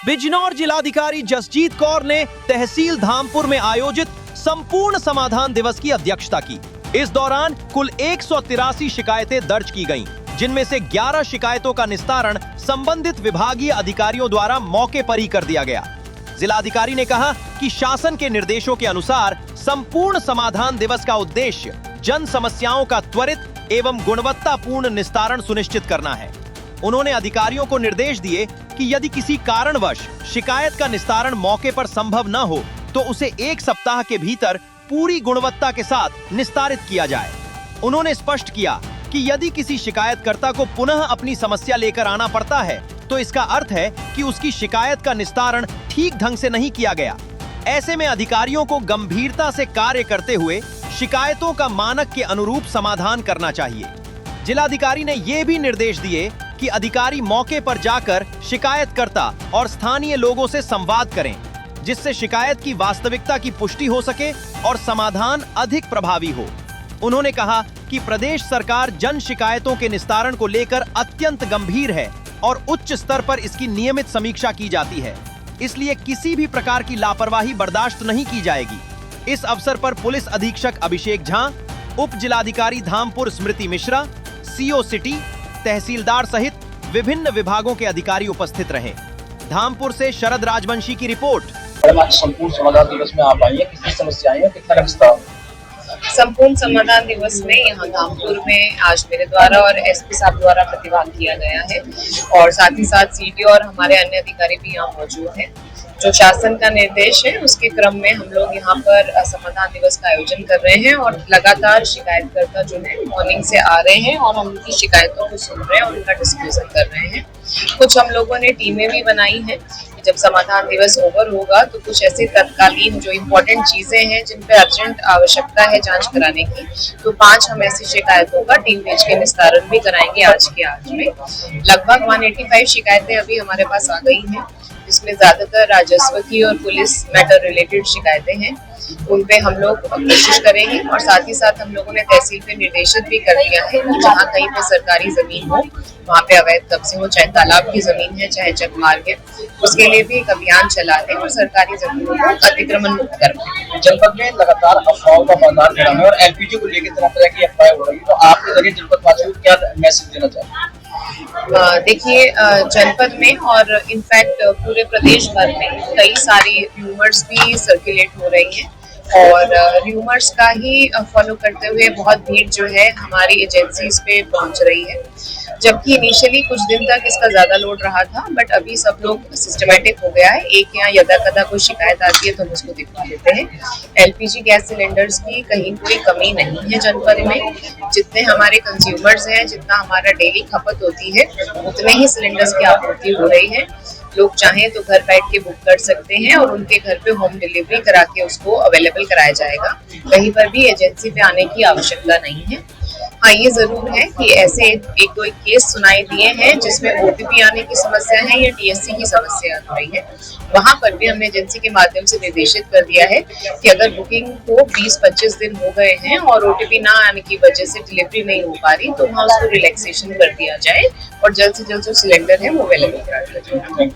बिजनौर जिलाधिकारी जसजीत कौर ने तहसील धामपुर में आयोजित संपूर्ण समाधान दिवस की अध्यक्षता की। इस दौरान कुल 183 शिकायतें दर्ज की गईं, जिनमें से 11 शिकायतों का निस्तारण संबंधित विभागीय अधिकारियों द्वारा मौके पर ही कर दिया गया। जिलाधिकारी ने कहा कि शासन के निर्देशों के अनुसार संपूर्ण समाधान दिवस का उद्देश्य जन समस्याओं का त्वरित एवं गुणवत्तापूर्ण निस्तारण सुनिश्चित करना है। उन्होंने अधिकारियों को निर्देश दिए कि यदि किसी कारणवश शिकायत का निस्तारण मौके पर संभव न हो तो उसे 1 सप्ताह के भीतर पूरी गुणवत्ता के साथ निस्तारित किया जाए। उन्होंने स्पष्ट किया कि यदि किसी शिकायतकर्ता को पुनः अपनी समस्या लेकर आना पड़ता है तो इसका अर्थ है कि उसकी शिकायत का निस्तारण ठीक ढंग से नहीं किया गया। ऐसे में अधिकारियों को गंभीरता से कार्य करते हुए शिकायतों का मानक के अनुरूप समाधान करना चाहिए। जिलाधिकारी ने ये भी निर्देश दिए कि अधिकारी मौके पर जाकर शिकायतकर्ता और स्थानीय लोगों से संवाद करें, जिससे शिकायत की वास्तविकता की पुष्टि हो सके और समाधान अधिक प्रभावी हो। उन्होंने कहा कि प्रदेश सरकार जन शिकायतों के निस्तारण को लेकर अत्यंत गंभीर है और उच्च स्तर पर इसकी नियमित समीक्षा की जाती है, इसलिए किसी भी प्रकार की लापरवाही बर्दाश्त नहीं की जाएगी। इस अवसर पर पुलिस अधीक्षक अभिषेक झा, उप जिलाधिकारी धामपुर स्मृति मिश्रा, सीओ सिटी, तहसीलदार सहित विभिन्न विभागों के अधिकारी उपस्थित रहे। धामपुर से शरद राजवंशी की रिपोर्ट। संपूर्ण समाधान दिवस में आप आई हैं, कितनी समस्याएं हैं, कितना विस्तार? संपूर्ण समाधान दिवस में यहाँ धामपुर में आज मेरे द्वारा और एसपी साहब द्वारा प्रतिभाग किया गया है और साथ ही साथ सीडी और हमारे अन्य अधिकारी भी यहाँ मौजूद हैं। जो शासन का निर्देश है उसके क्रम में हम लोग यहाँ पर समाधान दिवस का आयोजन कर रहे हैं और लगातार शिकायतकर्ता जो है मॉर्निंग से आ रहे हैं और हम उनकी शिकायतों को सुन रहे हैं और उनका डिस्कशन कर रहे हैं। कुछ हम लोगों ने टीमें भी बनाई हैं। जब समाधान दिवस ओवर होगा तो कुछ ऐसे तत्कालीन जो इम्पोर्टेंट चीजें हैं जिन पे अर्जेंट आवश्यकता है जांच कराने की, तो 5 हम ऐसी शिकायतों का टीम भेज के निस्तारण भी कराएंगे आज में। लगभग 185 शिकायतें अभी हमारे पास आ गई हैं, जिसमें ज्यादातर राजस्व की और पुलिस मैटर रिलेटेड शिकायतें हैं। उन पे हम लोग कोशिश करेंगे और साथ ही साथ हम लोगों ने तहसील पे निर्देशित भी कर दिया है कि जहाँ कहीं पे सरकारी जमीन हो वहाँ पे अवैध कब्जे हो, चाहे तालाब की जमीन है चाहे जगमार्ग है, उसके लिए भी एक अभियान चलाते हैं और सरकारी जमीनों को अतिक्रमण मुक्त करते। जनपद में लगातार अफवाहों का बाजार बढ़ा है और एलपीजी को लेकर तरह तरह की अफवाहें हो रही है, तो आपके जरिए जनपद वासियों को क्या मैसेज देना चाहिए? देखिए, जनपद में और इनफैक्ट पूरे प्रदेश भर में कई सारी र्यूमर्स भी सर्कुलेट हो रही हैं और र्यूमर्स का ही फॉलो करते हुए बहुत भीड़ जो है हमारी एजेंसीज पे पहुंच रही है, जबकि इनिशियली कुछ दिन तक इसका ज्यादा लोड रहा था, बट अभी सब लोग सिस्टमेटिक हो गया है। एक यहाँ यदा कदा कोई शिकायत आती है तो हम उसको दिखवा देते हैं। एलपीजी गैस सिलेंडर्स की कहीं कोई कमी नहीं है जनपद में। जितने हमारे कंज्यूमर्स हैं, जितना हमारा डेली खपत होती है, उतने ही सिलेंडर्स की आपूर्ति हो रही है। लोग चाहें तो घर बैठ के बुक कर सकते हैं और उनके घर पे होम डिलीवरी करा के उसको अवेलेबल कराया जाएगा। कहीं पर भी एजेंसी पे आने की आवश्यकता नहीं है। हाँ, ये जरूर है कि ऐसे एक दो केस सुनाई दिए हैं जिसमें ओटीपी आने की समस्या है या टीएससी की समस्या आ रही है। वहां पर भी हमने एजेंसी के माध्यम से निर्देशित कर दिया है कि अगर बुकिंग को 20-25 दिन हो गए हैं और ओटीपी ना आने की वजह से डिलीवरी नहीं हो पा रही तो वहाँ उसको रिलैक्सेशन कर दिया जाए और जल्द से जल्द जो सिलेंडर है वो अवेलेबल करा दिया जाए।